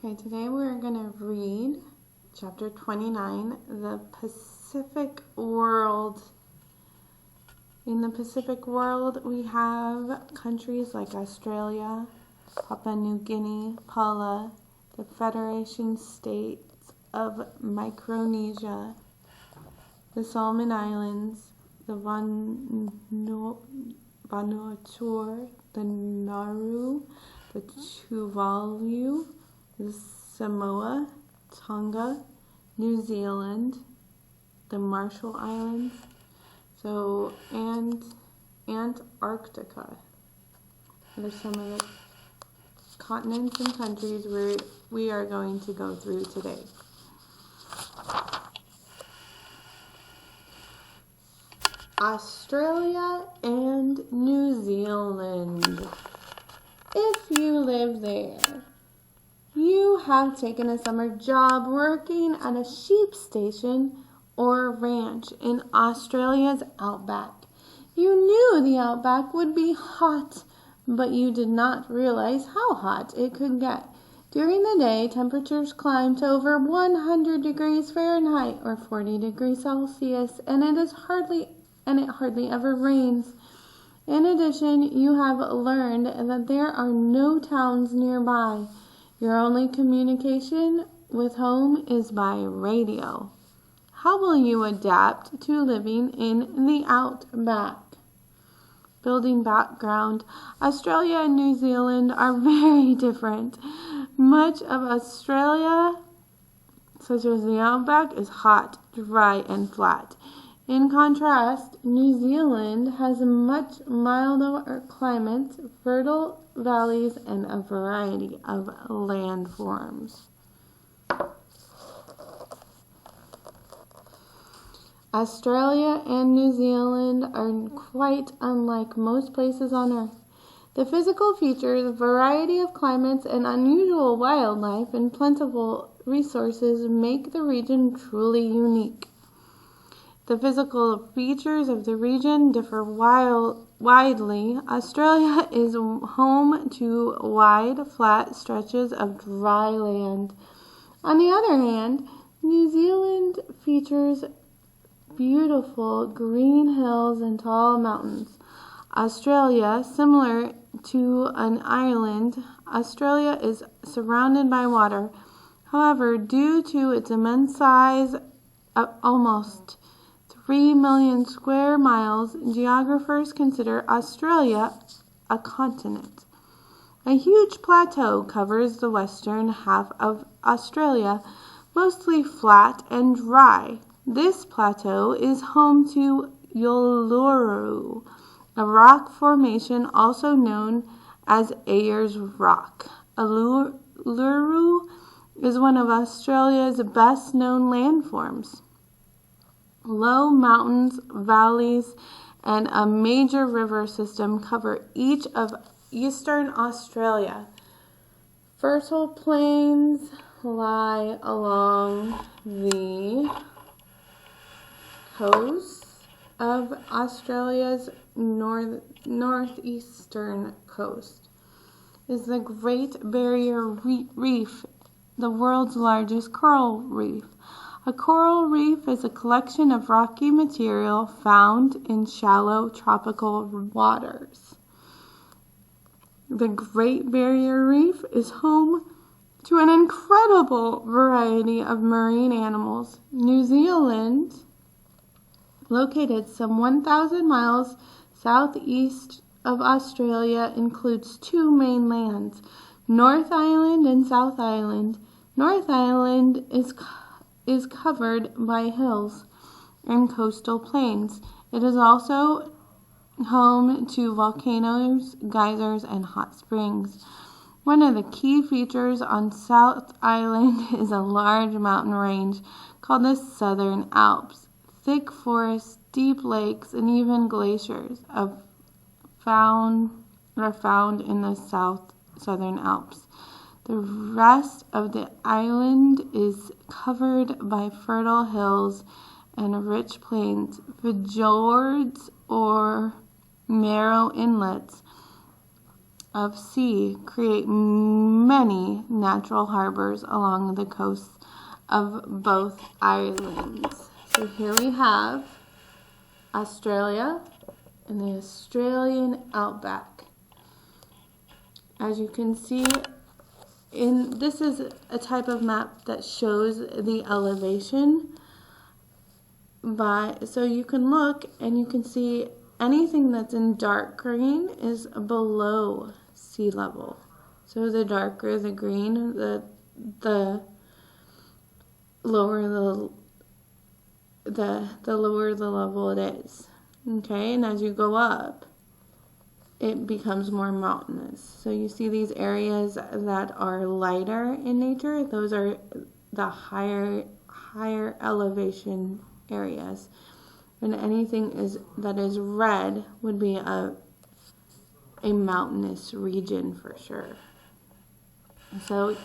Okay, today we're going to read chapter 29, the Pacific World. In the Pacific world, we have countries like Australia, Papua New Guinea, Palau, the Federation States of Micronesia, the Solomon Islands, the Vanuatu, the Nauru, the Tuvalu, the Samoa, Tonga, New Zealand, the Marshall Islands, and Antarctica. Those are some of the continents and countries where we are going to go through today. Australia and New Zealand. If you live there, you have taken a summer job working at a sheep station or ranch in Australia's outback. You knew the outback would be hot, but you did not realize how hot it could get. During the day, temperatures climb to over 100 degrees Fahrenheit or 40 degrees Celsius, and it hardly ever rains. In addition, you have learned that there are no towns nearby. Your only communication with home is by radio. How will you adapt to living in the outback? Building background. Australia and New Zealand are very different. Much of Australia, such as the outback, is hot, dry, and flat. In contrast, New Zealand has a much milder climate, fertile valleys, and a variety of landforms. Australia and New Zealand are quite unlike most places on Earth. The physical features, variety of climates, and unusual wildlife and plentiful resources make the region truly unique. The physical features of the region differ widely. Australia is home to wide, flat stretches of dry land. On the other hand, New Zealand features beautiful green hills and tall mountains. Australia, similar to an island, Australia is surrounded by water. However, due to its immense size, almost 3 million square miles, geographers consider Australia a continent. A huge plateau covers the western half of Australia, mostly flat and dry. This plateau is home to Uluru, a rock formation also known as Ayers Rock. Uluru is one of Australia's best-known landforms. Low mountains, valleys, and a major river system cover each of eastern Australia. Fertile plains lie along the coast of Australia's northeastern coast. Is the Great Barrier Reef, the world's largest coral reef. A coral reef is a collection of rocky material found in shallow tropical waters. The Great Barrier Reef is home to an incredible variety of marine animals. New Zealand, located some 1,000 miles southeast of Australia, includes two main lands, North Island and South Island. North Island is covered by hills and coastal plains. It is also home to volcanoes, geysers, and hot springs. One of the key features on South Island is a large mountain range called the Southern Alps. Thick forests, deep lakes, and even glaciers are found in the Southern Alps. The rest of the island is covered by fertile hills and rich plains. Fjords or narrow inlets of sea create many natural harbors along the coasts of both islands. So here we have Australia and the Australian outback. As you can see, this is a type of map that shows the elevation. So you can look and you can see anything that's in dark green is below sea level. So the darker the green, the lower the lower the level it is. Okay, and as you go up, it becomes more mountainous. So you see these areas that are lighter in nature, those are the higher elevation areas. And anything that is red would be a mountainous region for sure. So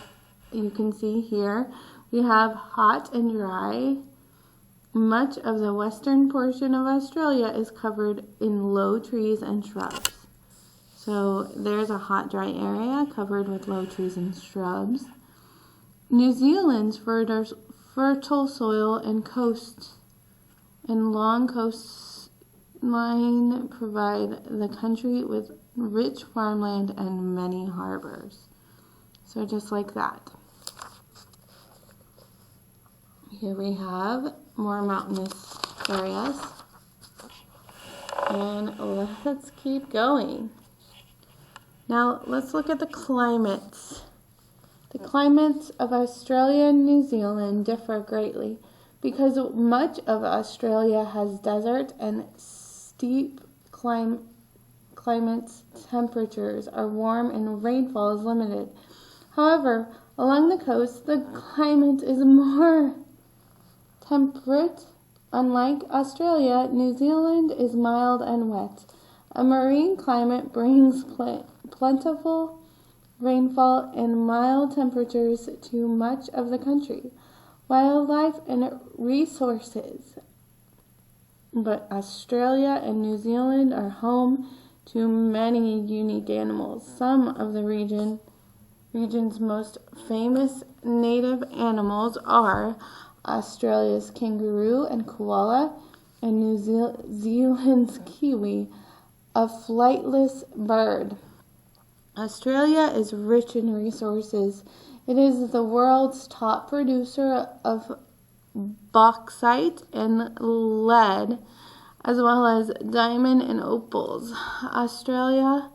you can see here we have hot and dry. Much of the western portion of Australia is covered in low trees and shrubs. So there's a hot, dry area covered with low trees and shrubs. New Zealand's fertile soil and coast and long coastline provide the country with rich farmland and many harbors. So just like that. Here we have more mountainous areas. And let's keep going. Now let's look at the climates. The climates of Australia and New Zealand differ greatly because much of Australia has desert and steep climates. Temperatures are warm and rainfall is limited. However, along the coast, the climate is more temperate. Unlike Australia, New Zealand is mild and wet. A marine climate brings plentiful rainfall and mild temperatures to much of the country. Wildlife and resources. But Australia and New Zealand are home to many unique animals. Some of the region's most famous native animals are Australia's kangaroo and koala, and New Zealand's kiwi, a flightless bird. Australia is rich in resources. It is the world's top producer of bauxite and lead, as well as diamond and opals. Australia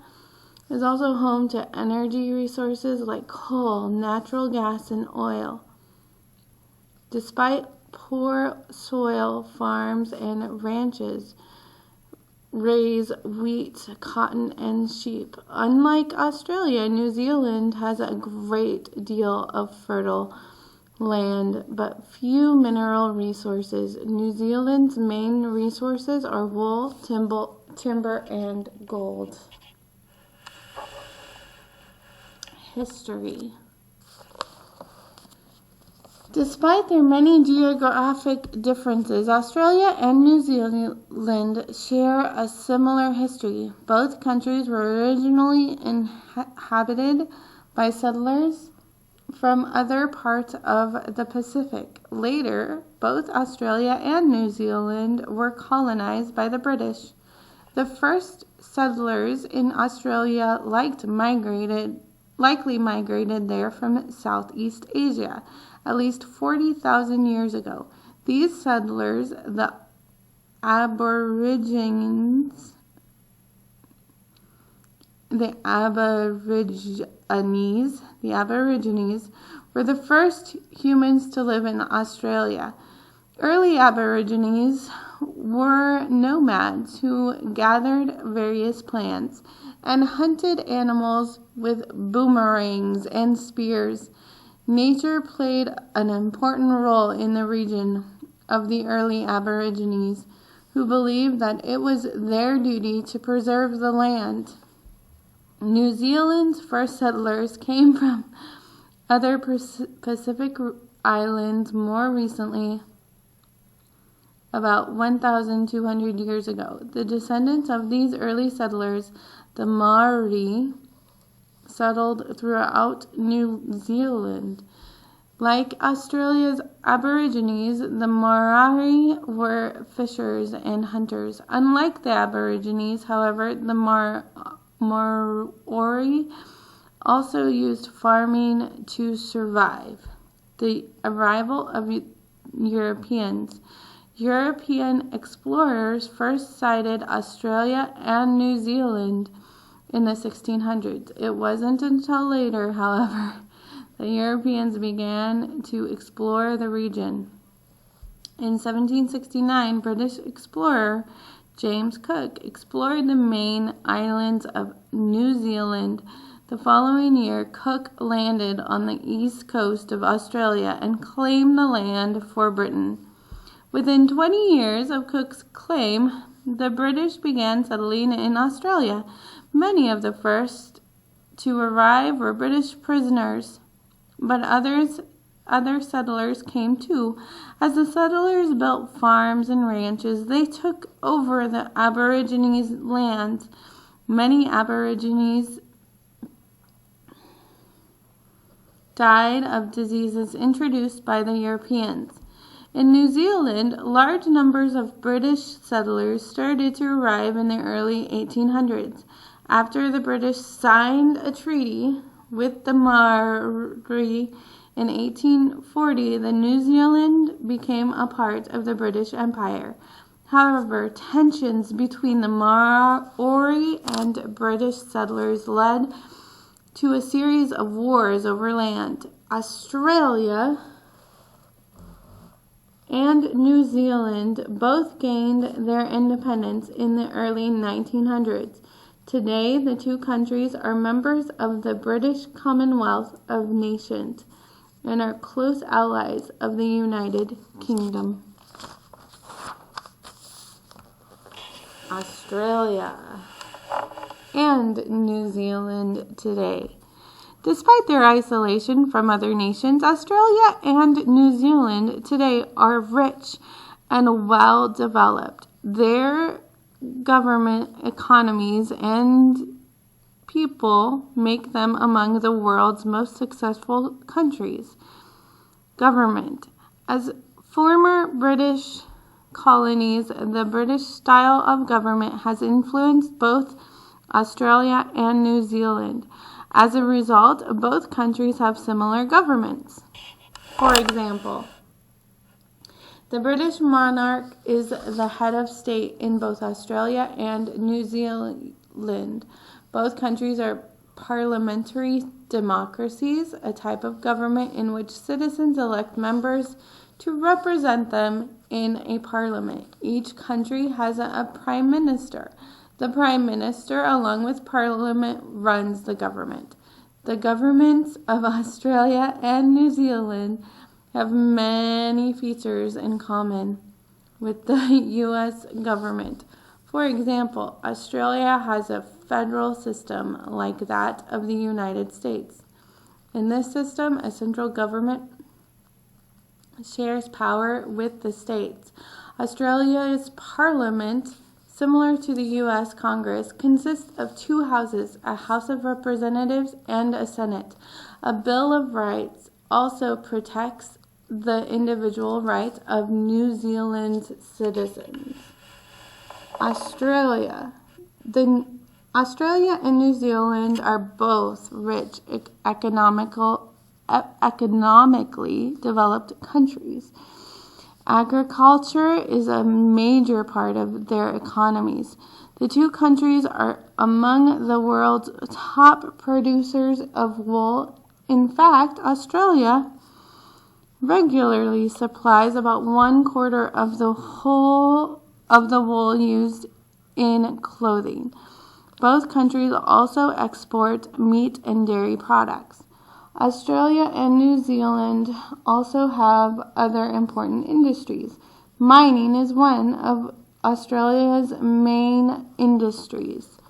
is also home to energy resources like coal, natural gas, and oil. Despite poor soil, farms and ranches raise wheat, cotton, and sheep. Unlike Australia, New Zealand has a great deal of fertile land, but few mineral resources. New Zealand's main resources are wool, timber, and gold. History. Despite their many geographic differences, Australia and New Zealand share a similar history. Both countries were originally inhabited by settlers from other parts of the Pacific. Later, both Australia and New Zealand were colonized by the British. The first settlers in Australia likely migrated there from Southeast Asia at least 40,000 years ago. These settlers, the Aborigines, were the first humans to live in Australia. Early Aborigines were nomads who gathered various plants and hunted animals with boomerangs and spears. Nature played an important role in the region of the early Aborigines, who believed that it was their duty to preserve the land. New Zealand's first settlers came from other Pacific islands more recently, about 1,200 years ago. The descendants of these early settlers, the Maori, settled throughout New Zealand. Like Australia's Aborigines, the Maori were fishers and hunters. Unlike the Aborigines, however, the Maori also used farming to survive. The arrival of Europeans. European explorers first sighted Australia and New Zealand in the 1600s. It wasn't until later, however, the Europeans began to explore the region. In 1769, British explorer James Cook explored the main islands of New Zealand. The following year, Cook landed on the east coast of Australia and claimed the land for Britain. Within 20 years of Cook's claim, the British began settling in Australia. Many of the first to arrive were British prisoners, but other settlers came too. As the settlers built farms and ranches, they took over the Aborigines' lands. Many Aborigines died of diseases introduced by the Europeans. In New Zealand, large numbers of British settlers started to arrive in the early 1800s. After the British signed a treaty with the Maori in 1840, the New Zealand became a part of the British Empire. However, tensions between the Maori and British settlers led to a series of wars over land. Australia and New Zealand both gained their independence in the early 1900s. Today, the two countries are members of the British Commonwealth of Nations and are close allies of the United Kingdom. Australia and New Zealand today. Despite their isolation from other nations, Australia and New Zealand today are rich and well developed. Their government, economies, and people make them among the world's most successful countries. Government. As former British colonies, the British style of government has influenced both Australia and New Zealand. As a result, both countries have similar governments. For example, the British monarch is the head of state in both Australia and New Zealand. Both countries are parliamentary democracies, a type of government in which citizens elect members to represent them in a parliament. Each country has a prime minister. The Prime Minister, along with Parliament, runs the government. The governments of Australia and New Zealand have many features in common with the U.S. government. For example, Australia has a federal system like that of the United States. In this system, a central government shares power with the states. Australia's Parliament, similar to the U.S. Congress, consists of two houses, a House of Representatives and a Senate. A Bill of Rights also protects the individual rights of New Zealand's citizens. Australia and New Zealand are both rich, economically developed countries. Agriculture is a major part of their economies. The two countries are among the world's top producers of wool. In fact, Australia regularly supplies about 1/4 of the whole of the wool used in clothing. Both countries also export meat and dairy products. Australia and New Zealand also have other important industries. Mining is one of Australia's main industries.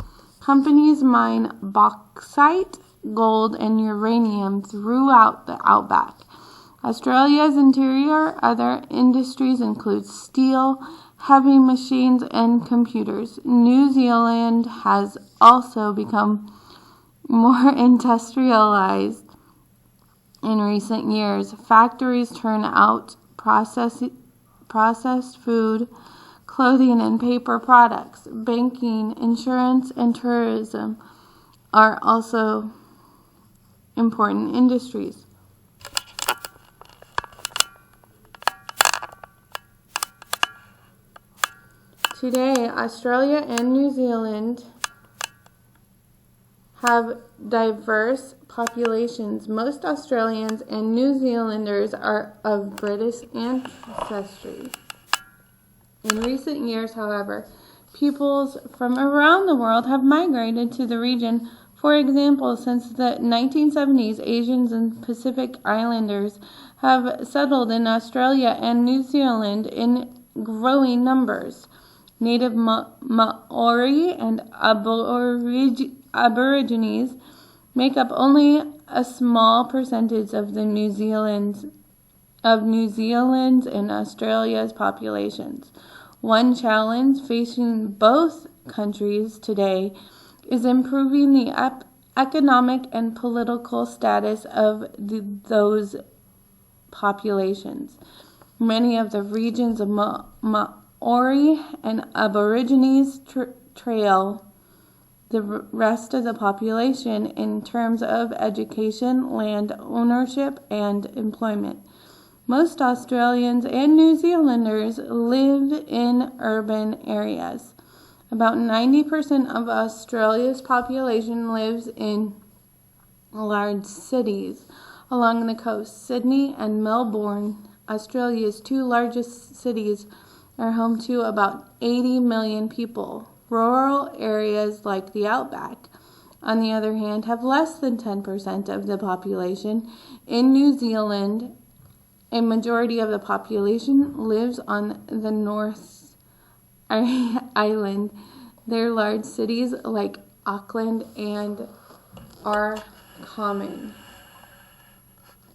Companies mine bauxite, gold, and uranium throughout the outback. Australia's interior other industries include steel, heavy machines, and computers. New Zealand has also become more industrialized in recent years. Factories turn out processed food, clothing, and paper products. Banking, insurance, and tourism are also important industries. Today, Australia and New Zealand have diverse populations. Most Australians and New Zealanders are of British ancestry. In recent years, however, peoples from around the world have migrated to the region. For example, since the 1970s, Asians and Pacific Islanders have settled in Australia and New Zealand in growing numbers. Native Maori and Aborigines make up only a small percentage of New Zealand's and Australia's populations. One challenge facing both countries today is improving the economic and political status of those populations. Many of the regions of Maori and Aborigines trail the rest of the population in terms of education, land ownership, and employment. Most Australians and New Zealanders live in urban areas. About 90% of Australia's population lives in large cities along the coast. Sydney and Melbourne, Australia's two largest cities, are home to about 80 million people. Rural areas like the outback, on the other hand, have less than 10% of the population. In New Zealand, a majority of the population lives on the North Island. Their large cities like Auckland are common.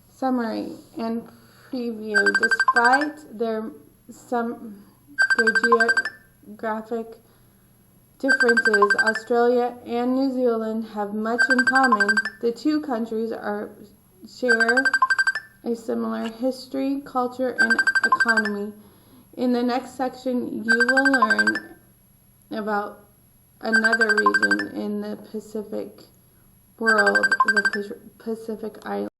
Summary and preview. Despite their geographic differences, Australia and New Zealand have much in common. The two countries share a similar history, culture, and economy. In the next section, you will learn about another region in the Pacific world, the Pacific Islands.